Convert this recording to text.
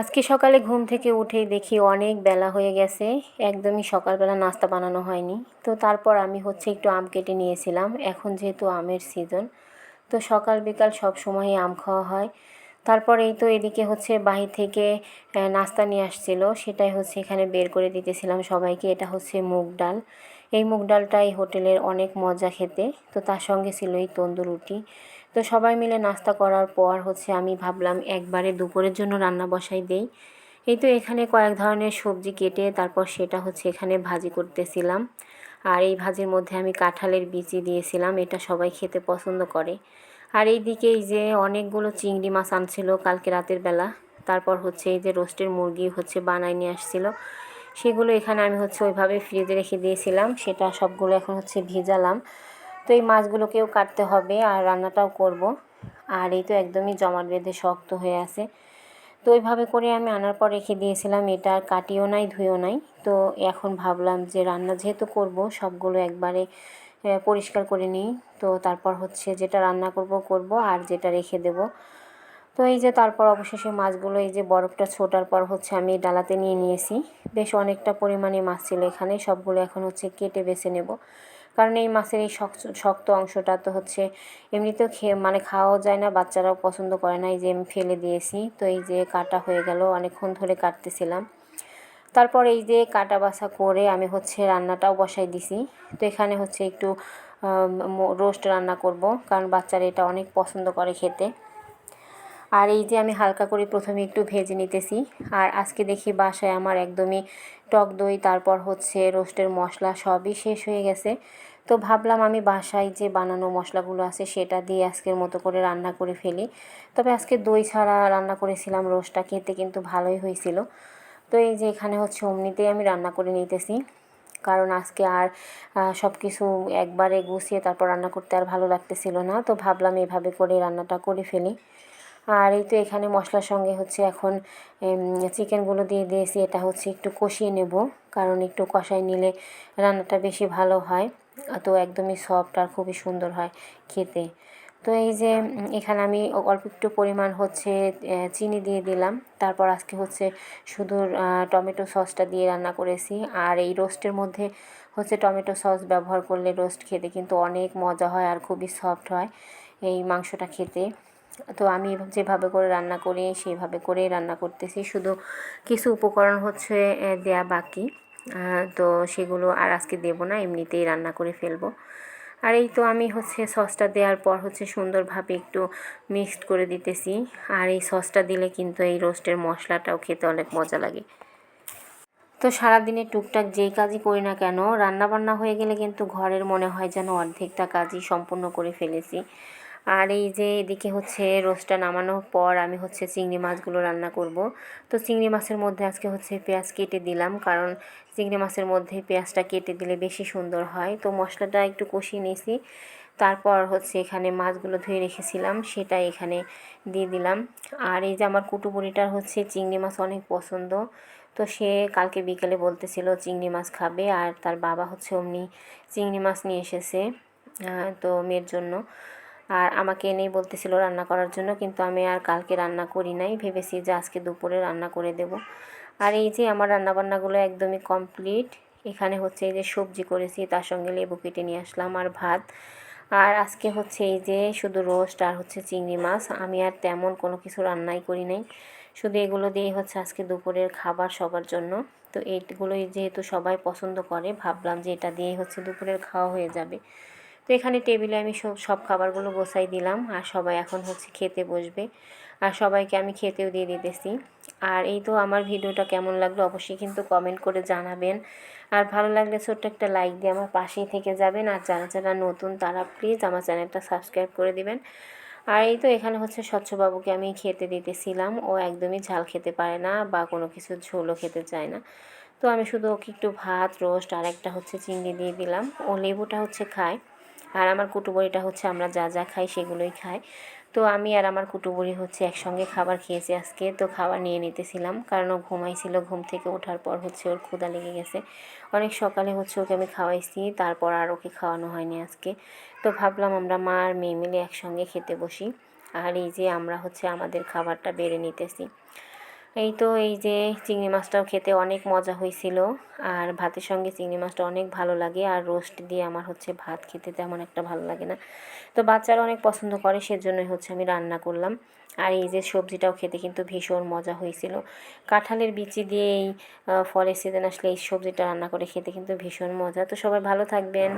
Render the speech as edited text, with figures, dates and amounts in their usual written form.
আজকে সকালে ঘুম থেকে উঠেই দেখি অনেক বেলা হয়ে গেছে। একদমই সকালবেলা নাস্তা বানানো হয়নি। তো তারপর আমি একটু আম কেটে নিয়েছিলাম। এখন যেহেতু আমের সিজন, তো সকাল বিকাল সব সময়ই আম খাওয়া হয়। তারপর এই তো এদিকে বাহির থেকে নাস্তা নিয়ে আসছিল, সেটাই এখানে বের করে দিতেছিলাম সবাইকে। এটা মুগ ডাল। এই মুগ ডালটা এই হোটেলের অনেক মজা খেতে। তো তার সঙ্গে ছিল এই তন্দুর রুটি। তো সবাই মিলে নাস্তা করার পর আমি ভাবলাম একবারে দুপুরের জন্য রান্না বসাই দেই। এই তো এখানে কয়েক ধরনের সবজি কেটে তারপর সেটা এখানে ভাজি করতেছিলাম। আর এই ভাজির মধ্যে আমি কাঁঠালের বিচি দিয়েছিলাম, এটা সবাই খেতে পছন্দ করে। আর এইদিকে এই যে অনেকগুলো চিংড়ি মাছ আনছিল কালকে রাতের বেলা। তারপর এই যে রোস্টের মুরগি বানায় নিয়ে আসছিল, সেগুলো এখানে আমি ওইভাবে ফ্রিজে রেখে দিয়েছিলাম। সেটা সবগুলো এখন ভিজালাম। তো এই মাছগুলোকেও কাটতে হবে আর রান্নাটাও করব। আর এই তো একদমই জমাট বেঁধে শক্ত হয়ে আছে। তো ওইভাবে করে আমি আনার পর রেখে দিয়েছিলাম, এটা আর কাটিও নাই ধুয়েও নাই। তো এখন ভাবলাম যে রান্না যেহেতু করব সবগুলো একবারে পরিষ্কার করে নিই। তো তারপর যেটা রান্না করব আর যেটা রেখে দেব। তো এই যে তারপর অবশেষে মাছগুলো এই যে বরফটা ছোটার পর আমি ডালাতে নিয়ে নিয়েছি। বেশ অনেকটা পরিমাণে মাছ ছিল এখানে, সবগুলো এখন কেটে বেছে নেব। কারণ এই মাছের এই শক্ত অংশটা তো এমনিতেও খাওয়াও যায় না, বাচ্চারাও পছন্দ করে না। এই যে আমি ফেলে দিয়েছি। তো এই যে কাটা হয়ে গেল, অনেকক্ষণ ধরে কাটতেছিলাম। তারপর এই যে কাটা বাছা করে আমি রান্নাটাও বসাই দিছি। তো এখানে একটু রোস্ট রান্না করব, কারণ বাচ্চারা এটা অনেক পছন্দ করে খেতে। আর এই যে আমি হালকা করে প্রথমে একটু ভেজে নিতেছি। আর আজকে দেখি বাসায় আমার একদমই টক দই, তারপর রোস্টের মশলা সবই শেষ হয়ে গেছে। তো ভাবলাম আমি বাসায় যে বানানো মশলাগুলো আছে সেটা দিয়ে আজকের মতো করে রান্না করে ফেলি। তবে আজকে দই ছাড়া রান্না করেছিলাম, রোস্টটা খেতে কিন্তু ভালোই হয়েছিল। তো এই যে এখানে অমনিতেই আমি রান্না করে নিতেছি, কারণ আজকে আর সব কিছু একবারে গুছিয়ে তারপর রান্না করতে আর ভালো লাগতেছিল না। তো ভাবলাম এভাবে করে রান্নাটা করে ফেলি। আর এই তো এখানে মশলার সঙ্গে এখন চিকেনগুলো দিয়ে দিয়েছি। এটা একটু কষিয়ে নেব, কারণ একটু কষাই নিলে রান্নাটা বেশি ভালো হয়। তো একদমই সফট আর খুবই সুন্দর হয় খেতে। তো এই যে এখানে আমি অল্প একটু পরিমাণ চিনি দিয়ে দিলাম। তারপর আজকে শুধু টমেটো সসটা দিয়ে রান্না করেছি। আর এই রোস্টের মধ্যে টমেটো সস ব্যবহার করলে রোস্ট খেতে কিন্তু অনেক মজা হয় আর খুবই সফট হয় এই মাংসটা খেতে। তো আমি যেভাবে করে রান্না করি সেইভাবে করেই রান্না করতেছি, শুধু কিছু উপকরণ দেয়া বাকি। তো সেগুলো আর আজকে দেব না, এমনিতেই রান্না করে ফেলবো। আর এই তো আমি সসটা দেওয়ার পর সুন্দরভাবে একটু মিক্সড করে দিতেছি। আর এই সসটা দিলে কিন্তু এই রোস্টের মশলাটাও খেতে অনেক মজা লাগে। তো সারাদিনে টুকটাক যেই কাজই করি না কেন, রান্নাবান্না হয়ে গেলে কিন্তু ঘরের মনে হয় যেন অর্ধেকটা কাজই সম্পূর্ণ করে ফেলেছি। আর এই যে এদিকে রোস্টটা নামানোর পর আমি চিংড়ি মাছগুলো রান্না করব। তো চিংড়ি মাছের মধ্যে আজকে পেঁয়াজ কেটে দিলাম, কারণ চিংড়ি মাছের মধ্যে পেঁয়াজটা কেটে দিলে বেশি সুন্দর হয়। তো মশলাটা একটু কষিয়ে নিয়েছি। তারপর এখানে মাছগুলো ধুয়ে রেখেছিলাম সেটা এখানে দিয়ে দিলাম। আর এই যে আমার কুটুবুড়িটার চিংড়ি মাছ অনেক পছন্দ। তো সে কালকে বিকেলে বলতেছিল চিংড়ি মাছ খাবে, আর তার বাবা অমনি চিংড়ি মাছ নিয়ে এসেছে তো মেয়ের জন্য। আর আমাকে এনেই বলতেছিল রান্না করার জন্য, কিন্তু আমি আর কালকে রান্না করি নাই, ভেবেছি যে আজকে দুপুরে রান্না করে দেব। আর এই যে আমার রান্নাবান্নাগুলো একদমই কমপ্লিট। এখানে এই যে সবজি করেছি, তার সঙ্গে লেবু কেটে নিয়ে আসলাম আর ভাত। আর আজকে এই যে শুধু রোস্ট আর চিংড়ি মাছ, আমি আর তেমন কোনো কিছু রান্নাই করি নাই। শুধু এগুলো দিয়েই আজকে দুপুরের খাবার সবার জন্য। তো এইগুলোই যেহেতু সবাই পছন্দ করে, ভাবলাম যে এটা দিয়েই দুপুরের খাওয়া হয়ে যাবে। তো এখানে টেবিলে আমি সব খাবারগুলো গোছাই দিলাম, আর সবাই এখন খেতে বসবে। আর সবাইকে আমি খেতেও দিয়ে দিতেছি। আর এই তো আমার ভিডিওটা কেমন লাগলো অবশ্যই কিন্তু কমেন্ট করে জানাবেন। আর ভালো লাগলে ছোট্ট একটা লাইক দিয়ে আমার পাশেই থেকে যাবেন। আর যারা যারা নতুন তারা প্লিজ আমার চ্যানেলটা সাবস্ক্রাইব করে দিবেন। আর এই তো এখানে স্বচ্ছবাবুকে আমি খেতে দিতেছিলাম। ও একদমই ঝাল খেতে পারে না বা কোনো কিছু ঝোলও খেতে চায় না। তো আমি শুধু ওকে একটু ভাত, রোস্ট আর একটা চিংড়ি দিয়ে দিলাম। ও লেবুটা খায়। আর আমার কুটুবুড়িটা আমরা যা যা খাই সেগুলোই খায়। তো আমি আর আমার কুটুবুড়ি একসঙ্গে খাবার খেয়েছি আজকে। তো খাবার নিয়ে নিতেছিলাম, কারণ ও ঘুমাইছিল। ঘুম থেকে ওঠার পর ওর ক্ষুধা লেগে গেছে। অনেক সকালে ওকে আমি খাওয়াইছি, তারপর আর ওকে খাওয়ানো হয়নি আজকে। তো ভাবলাম আমরা মা আর মেয়ে মিলে একসঙ্গে খেতে বসি। আর এই যে আমরা আমাদের খাবারটা বেড়ে নিতেছি। এই তো এই যে চিংড়ি মাছটাও খেতে অনেক মজা হয়েছিল। আর ভাতের সঙ্গে চিংড়ি মাছটা অনেক ভালো লাগে, আর রোস্ট দিয়ে আমার হচ্ছে ভাত খেতে তেমন একটা ভালো লাগে না। তো বাচ্চারা অনেক পছন্দ করে, সেজন্যই হচ্ছে আমি রান্না করলাম। আর এই যে সবজিটাও খেতে কিন্তু ভীষণ মজা হয়েছিল। কাঁঠালের বিচি দিয়ে এই ফলের সিজন আসলে এই সবজিটা রান্না করে খেতে কিন্তু ভীষণ মজা। তো সবাই ভালো থাকবেন।